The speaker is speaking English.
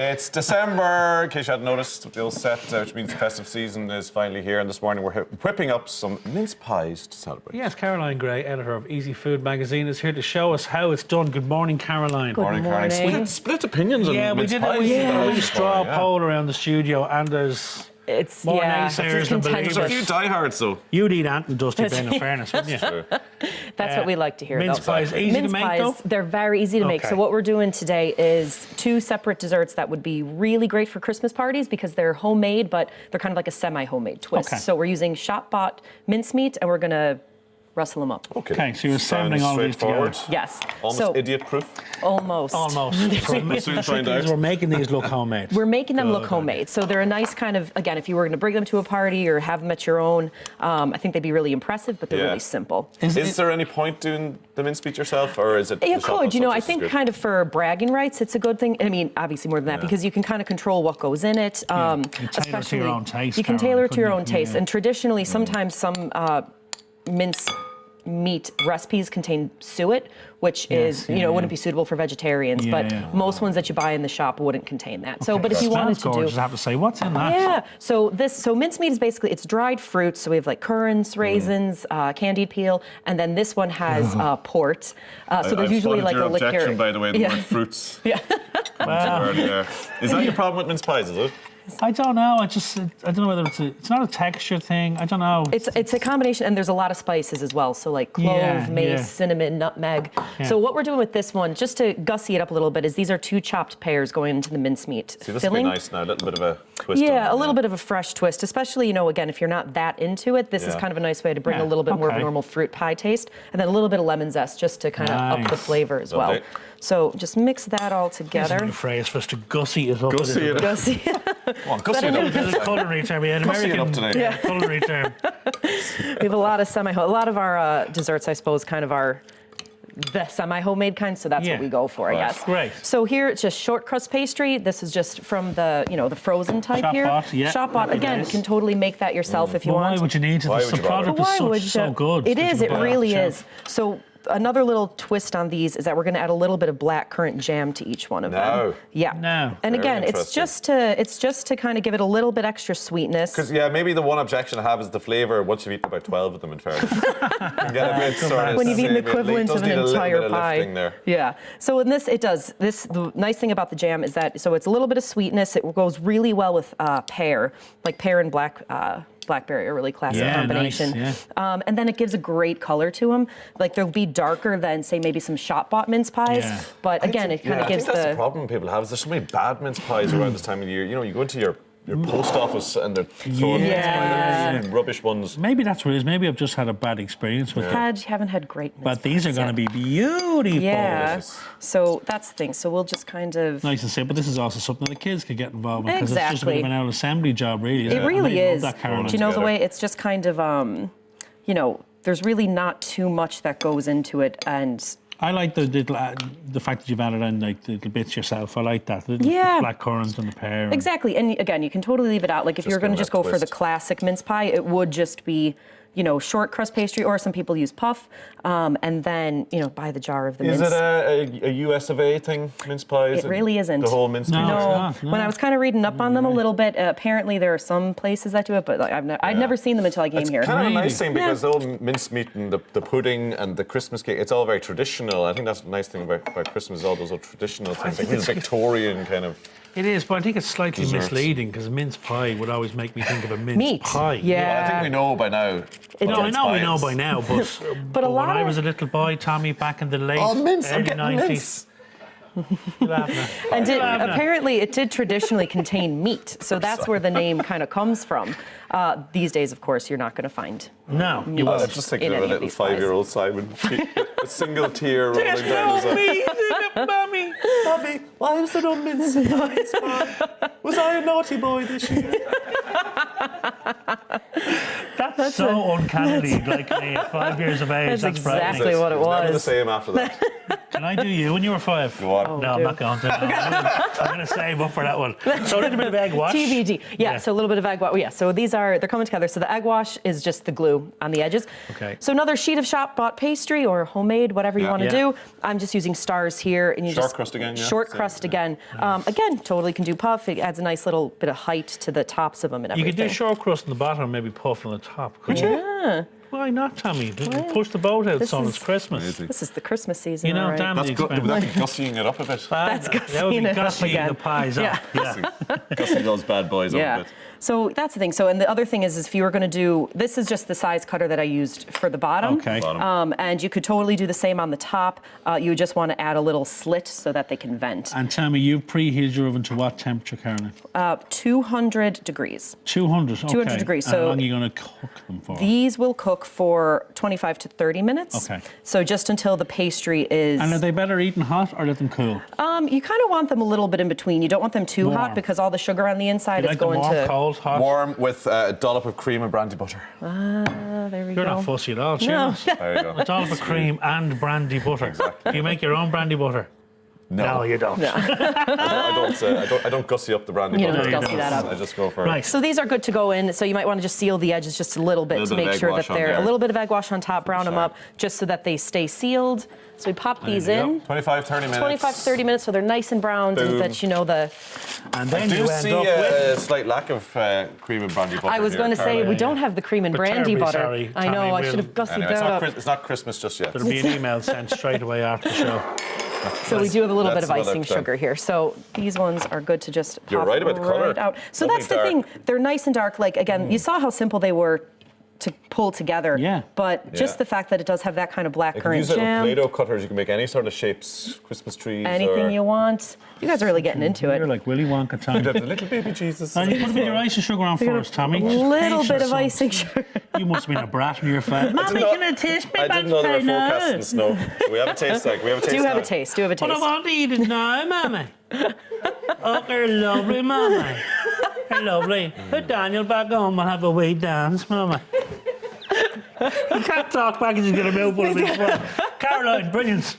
It's December, in case you hadn't noticed, the old set, which means the festive season is finally here. And this morning we're whipping up some mince pies to celebrate. Yes, Caroline Gray, editor of Easy Food magazine, is here to show us how it's done. Good morning, Caroline. Good morning. Caroline. Split opinions on mince pies. We did a wee Yeah. straw poll around the studio, and there's more naysayers than believers. There's a few diehards, though. You'd eat Ant and Dusty Ben, in fairness, wouldn't you? That's what we like to hear. Mince pies, easy mince to make, pies, though? they're very easy to make. So what we're doing today is 2 separate desserts that would be really great for Christmas parties because they're homemade, but they're kind of like a semi-homemade twist. So we're using shop-bought mincemeat, and we're going to rustle them up. Okay, so you're assembling all these together. Yes. Almost idiot-proof. Almost. We're making these look homemade. We're making them look homemade. So they're a nice kind of, again, if you were going to bring them to a party or have them at your own, I think they'd be really impressive, but they're really simple. Is there any point doing the mincemeat yourself, or is it? You could, I think kind of for bragging rights, it's a good thing. I mean, obviously more than that, because you can kind of control what goes in it. You tailor to your own taste. You can tailor to your own taste. And traditionally, sometimes some mince meat recipes contain suet, which wouldn't be suitable for vegetarians, but most ones that you buy in the shop wouldn't contain that. So, but if you wanted to I have to say, what's in that? Yeah, so mincemeat is basically, it's dried fruits. So we have like currants, raisins, candied peel, and then this one has port. So there's usually like a liquor. Objection, by the way, the word fruits. Yeah. Is that your problem with mince pies, is it? I don't know. I don't know whether it's not a texture thing. I don't know. It's a combination, and there's a lot of spices as well. So like clove, mace, cinnamon, nutmeg. So what we're doing with this one, just to gussy it up a little bit, is these are 2 chopped pears going into the mincemeat See, this filling. would be nice now, a little bit of a twist. Yeah, a little bit of a fresh twist, especially, again, if you're not that into it, this is kind of a nice way to bring a little bit more of a normal fruit pie taste, and then a little bit of lemon zest just to kind of up the flavor as well. So just mix that all together. There's a new phrase for us to gussy it up. Gussy it up. Gussy. Come on, gussy it up. It's a culinary term. Yeah, an American culinary term. We have a lot of our desserts, I suppose, kind of are the semi-homemade kind, so that's what we go for, I guess. Great. So here it's just short crust pastry. This is just from the, the frozen type Shop bought. Again, you can totally make that yourself if you want. Why would you need to? The product is so good. It is. It really is. So another little twist on these is that we're going to add a little bit of black currant jam to each one of them. Yeah. No. And again, it's just to kind of give it a little bit extra sweetness. Because maybe the one objection I have is the flavour. Once you've eaten about 12 of them, in fairness, you get a bit sort of. When you've eaten the equivalent of an entire pie. There. Yeah. So in this, it does. The nice thing about the jam is that it's a little bit of sweetness. It goes really well with pear, like pear and blackberry, a really classic combination. Nice, and then it gives a great color to them. Like they'll be darker than, say, maybe some shop-bought mince pies. But again, it kind of gives that's the problem people have. Is there's so many bad mince pies around this time of year. You go into your post office and they're throwing mince pies, rubbish ones. Maybe that's what it is. Maybe I've just had a bad experience with it. You haven't had great mince But these are going to be beautiful. Yeah. So that's the thing. So we'll just kind of... Nice to say, but this is also something that the kids could get involved with. Because it's just a bit of an out assembly job, really. It really is. Do the way it's just kind of, there's really not too much that goes into it, and... I like the fact that you've added in like the little bits yourself. I like that. The black currant and the pear. Exactly. And again, you can totally leave it out. Like if you're going to just go for the classic mince pie, it would just be, short crust pastry, or some people use puff, and then, buy the jar of the mince. Is it a US of A thing, mince pies? It really isn't. The whole mince No. No. When I was kind of reading up on them a little bit, apparently there are some places that do it, but I'd never seen them until I came here. It's kind of a nice thing because the whole mince meat and the pudding and the Christmas cake, it's all very traditional. I think that's the nice thing about Christmas, all those traditional things, like real Victorian kind of... It is, but I think it's slightly misleading because mince pie would always make me think of a mince pie. Yeah. Well, I think we know by now. We know by now, but when I was a little boy, Tommy, back in the late early 90s. And apparently it did traditionally contain meat, so that's where the name kind of comes from. These days, of course, you're not going to find meat. I was just thinking of a little 5-year-old Simon, a single tear rolling down his eye. Mommy, why is there no mince pies, Mom? Was I a naughty boy this year? That's so uncannily like me at 5 years of age. That's exactly what it was. Never the same after that. Can I do you when you were 5? Go on. Oh, No, I'm not going to. I'm going to save up for that one. So a little bit of egg wash. TBD. Yeah, so a little bit of egg wash. Yeah, so they're coming together. So the egg wash is just the glue on the edges. Okay. So another sheet of shop-bought pastry or homemade, whatever you want to do. I'm just using stars here. And you Short just, crust again, yeah? Short Same, crust yeah. again. Again, totally can do puff. It adds a nice little bit of height to the tops of them and You everything. could do short crust on the bottom and maybe puff on the top. Could you? Yeah. Why not, Tommy? Push the boat out, son. is- It's Christmas. Amazing. This is the Christmas season, You know, all right? damn That's the good. Would expense. that be gussying it up a bit? That's That would gussying be it up gussying again. the pies up. Yeah. Gussy those bad boys up a Yeah. bit. So that's the thing. So, and the other thing is if you were going to do, this is just the size cutter that I used for the bottom. Okay. Bottom. And you could totally do the same on the top. You would just want to add a little slit so that they can vent. And tell me, you preheated your oven to what temperature, Caroline? 200 degrees. 200. 200 degrees, And so- how long are you going to cook them for? These will cook for 25 to 30 minutes. Okay. So just until the pastry is. And are they better eaten hot or let them cool? You kind of want them a little bit in between. You don't want them too Warm. hot because all the sugar on the inside You is like them going warm, to. cold, hot? Warm with a dollop of cream and brandy butter. There we You're go. not fussy at all, No. cheers. There you go. It's all for cream and brandy butter. Exactly. Do you make your own brandy butter? No, you don't. I don't gussy up the brandy You butter. don't gussy that up. I just go for Right. So these are good to go in. So you might want to just seal the edges just a little bit Little to bit of make egg sure wash that on they're there. a little bit of egg wash on top, brown them sure. up, just so that they stay sealed. So we pop these There you in. go. 25, 30 minutes. 25 to 30 minutes, so they're nice and browned, and Boom. that you know the. And I then do you end see up with... a slight lack of cream and brandy butter. I was here, going to say Caroline. we don't have the cream and But brandy terribly butter. sorry, I know Tommy, I should have we'll- gussied Anyway, that up. it's not Christmas just yet. There'll be an email sent straight away after the show. So we do have a little bit That's of another icing thing. sugar here. So these ones are good to just pop You're right about the colour. out. So Lovely that's the dark. thing. They're nice and dark. Like again, you saw how simple they were to pull together. Yeah. But just Yeah. the fact that it does have that kind of black You can currant use little jam. Play-Doh cutters. You can make any sort of shapes, Christmas trees. Anything or you want. You guys are really getting into You're it. like Willy Wonka, Tommy. the little baby Jesus. And you put a bit of your icing sugar on first, Tommy. A Just little pace bit of yourself. icing sugar. You must have been a brat when you were 5. Mommy, didn't know- can I taste my I didn't know they were now? forecasting snow. We have a taste like we have a taste. Do have now. a taste. Do have a But I taste. want to eat it now, Mommy. Oh, they're lovely, Mommy. They're lovely. Put Daniel back home and have a wee dance, Mommy. You can't talk back and just get a mouthful of it. Caroline, brilliant.